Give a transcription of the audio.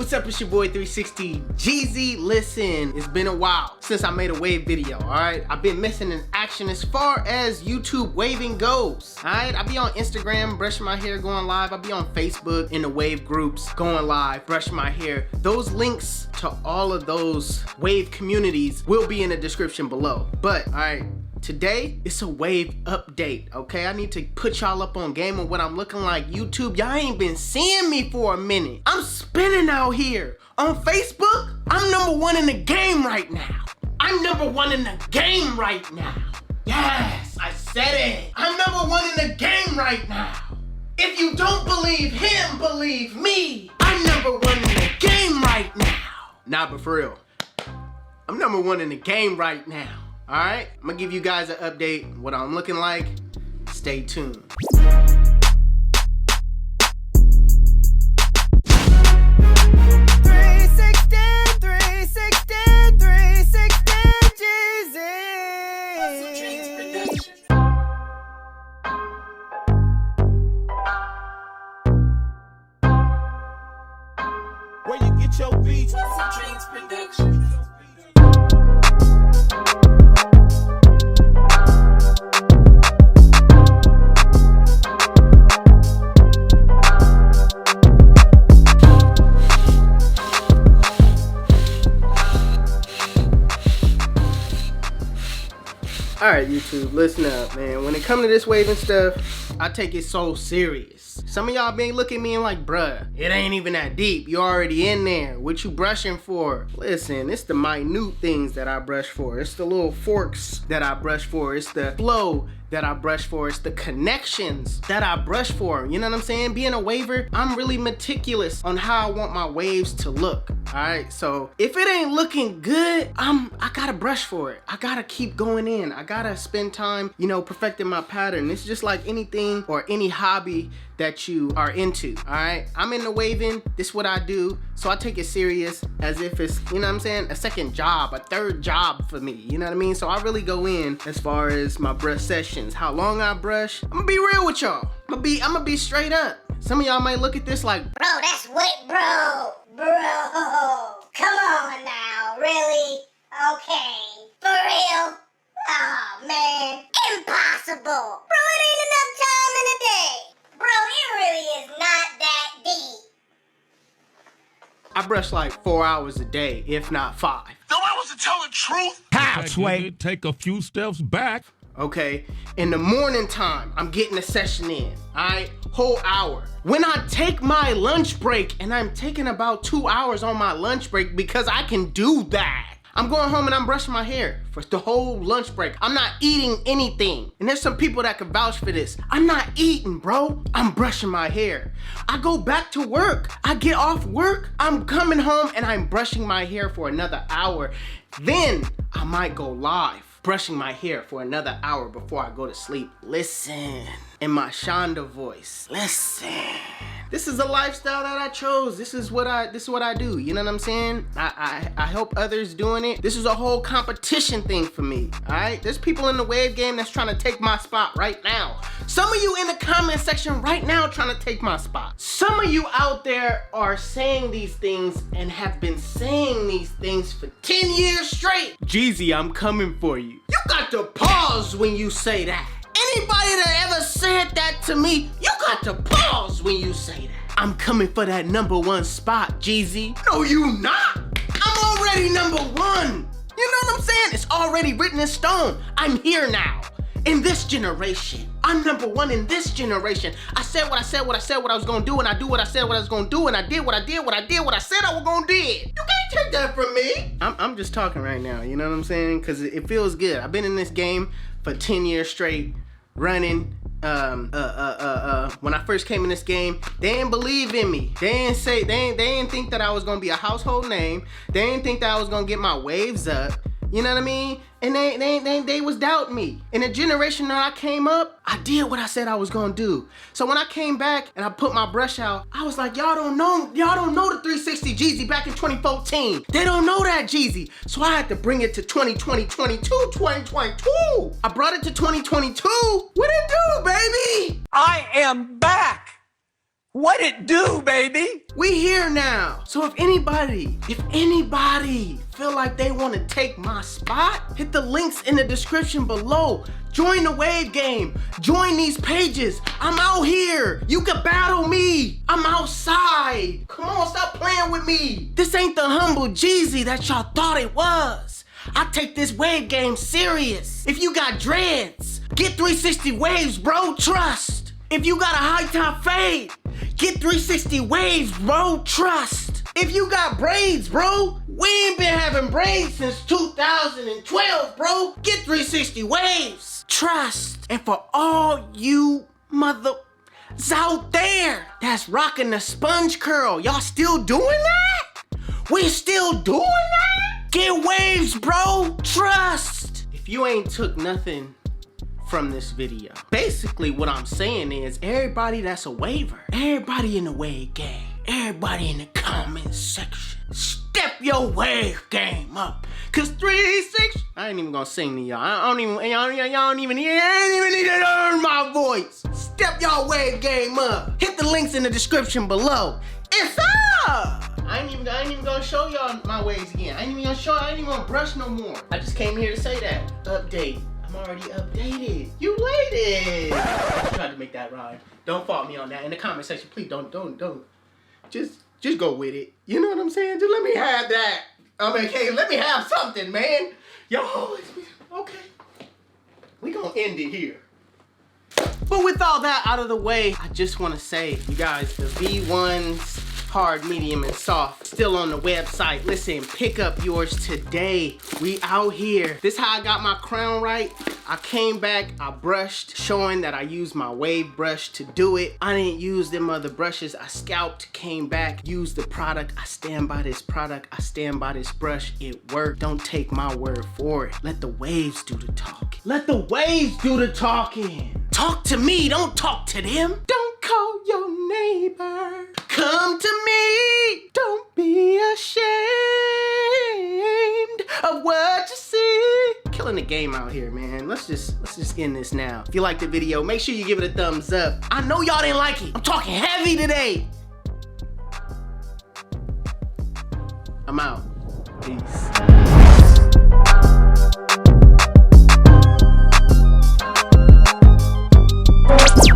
what's up? It's your boy 360 Jeezy. Listen, it's been a while since I made a wave video, alright? I've been missing in action as far as YouTube waving goes, alright? I be on Instagram, brushing my hair, going live. I be on Facebook in the wave groups, going live, brushing my hair. Those links to all of those wave communities will be in the description below. But, alright, today, it's a wave update, okay? I need to put y'all up on game on what I'm looking like. YouTube, y'all ain't been seeing me for a minute. I'm spinning out here. On Facebook, I'm #1 in the game right now. I'm #1 in the game right now. Yes, I said it. I'm #1 in the game right now. If you don't believe him, believe me. I'm #1 in the game right now. Nah, but for real, I'm #1 in the game right now. All right, I'm gonna give you guys an update, what I'm looking like. Stay tuned. 360 Jeezy. Where you get your beats? HustleDreamProduction. Alright, YouTube, listen up, man. When it comes to this waving stuff, I take it so serious. Some of y'all been looking at me and like, bruh, it ain't even that deep. You already in there. What you brushing for? Listen, it's the minute things that I brush for. It's the little forks that I brush for. It's the flow that I brush for. It's the connections that I brush for. You know what I'm saying? Being a waver, I'm really meticulous on how I want my waves to look. Alright, so if it ain't looking good, I gotta brush for it. I gotta keep going in. I gotta spend time, you know, perfecting my pattern. It's just like anything or any hobby that you are into. Alright, I'm into waving. This is what I do. So I take it serious as if it's, you know what I'm saying, a second job, a third job for me. You know what I mean? So I really go in as far as my brush sessions, how long I brush. I'm gonna be real with y'all. I'm gonna be straight up. Some of y'all might look at this like, bro, that's wet, bro. Come on now, really? Okay, for real? Oh man, impossible. Bro, it ain't enough time in a day. Bro, it really is not that deep. I brush like 4 hours a day, if not 5. No, I wasn't telling the truth. Halfway. Take a few steps back. Okay, in the morning time, I'm getting a session in, all right, whole hour. When I take my lunch break, and I'm taking about 2 hours on my lunch break because I can do that. I'm going home and I'm brushing my hair for the whole lunch break. I'm not eating anything. And there's some people that can vouch for this. I'm not eating, bro. I'm brushing my hair. I go back to work. I get off work. I'm coming home and I'm brushing my hair for another hour. Then I might go live, brushing my hair for another hour before I go to sleep. Listen, in my Shonda voice, listen. This is a lifestyle that I chose. This is what I do. You know what I'm saying? I help others doing it. This is a whole competition thing for me. Alright? There's people in the wave game that's trying to take my spot right now. Some of you in the comment section right now trying to take my spot. Some of you out there are saying these things and have been saying these things for 10 years straight. Jeezy, I'm coming for you. You got to pause when you say that. Anybody that ever said that to me, you got to pause when you say that. I'm coming for that #1 spot, Jeezy. No, you not. I'm already #1. You know what I'm saying? It's already written in stone. I'm here now. In this generation. I'm #1 in this generation. I said what I said, what I was gonna do, and I do what I said what I was gonna do, and I did what I said I was gonna did. You can't take that from me. I'm just talking right now, you know what I'm saying? Cause it feels good. I've been in this game for 10 years straight. Running, when I first came in this game, they didn't believe in me. They didn't think that I was gonna be a household name. They didn't think that I was gonna get my waves up. You know what I mean? And they was doubting me. In the generation that I came up, I did what I said I was gonna do. So when I came back and I put my brush out, I was like, y'all don't know the 360 Jeezy back in 2014. They don't know that Jeezy. So I had to bring it to 2022. I brought it to 2022. What it do, baby? I am back What it do, baby? We here now. So if anybody feel like they want to take my spot, hit the links in the description below. Join the Wave game. Join these pages. I'm out here. You can battle me. I'm outside. Come on, stop playing with me. This ain't the humble Jeezy that y'all thought it was. I take this Wave game serious. If you got dreads, get 360 waves, bro. Trust. If you got a high top fade, get 360 waves, bro. Trust. If you got braids, bro, we ain't been having braids since 2012, bro. Get 360 waves. Trust. And for all you mother out there that's rocking the sponge curl, y'all still doing that? We still doing that? Get waves, bro. Trust. If you ain't took nothing from this video, basically what I'm saying is everybody that's a waver, everybody in the wave game, everybody in the comment section, step your wave game up. Cause 360, I ain't even gonna sing to y'all. Y'all don't even need to learn my voice. Step y'all wave game up. Hit the links in the description below. It's up. I ain't even gonna show y'all my waves again. I ain't even gonna brush no more. I just came here to say that. Update. I'm already updated. You ladies. I tried to make that rhyme. Don't fault me on that. In the comment section, please don't. Just go with it. You know what I'm saying? Just let me have that. I mean, hey, let me have something, man. Yo, okay. We gonna end it here. But with all that out of the way, I just want to say, you guys, the V1s, hard, medium, and soft, still on the website. Listen, pick up yours today. We out here. This how I got my crown right. I came back, I brushed, showing that I used my wave brush to do it. I didn't use them other brushes. I scalped, came back, used the product. I stand by this product. I stand by this brush. It worked. Don't take my word for it. Let the waves do the talking. Let the waves do the talking. Talk to me, don't talk to them. Don't call your neighbor. Come to me. Don't be ashamed of what you see. Killing the game out here, man. Let's just end this now. If you liked the video, make sure you give it a thumbs up. I know y'all didn't like it. I'm talking heavy today. I'm out. Peace.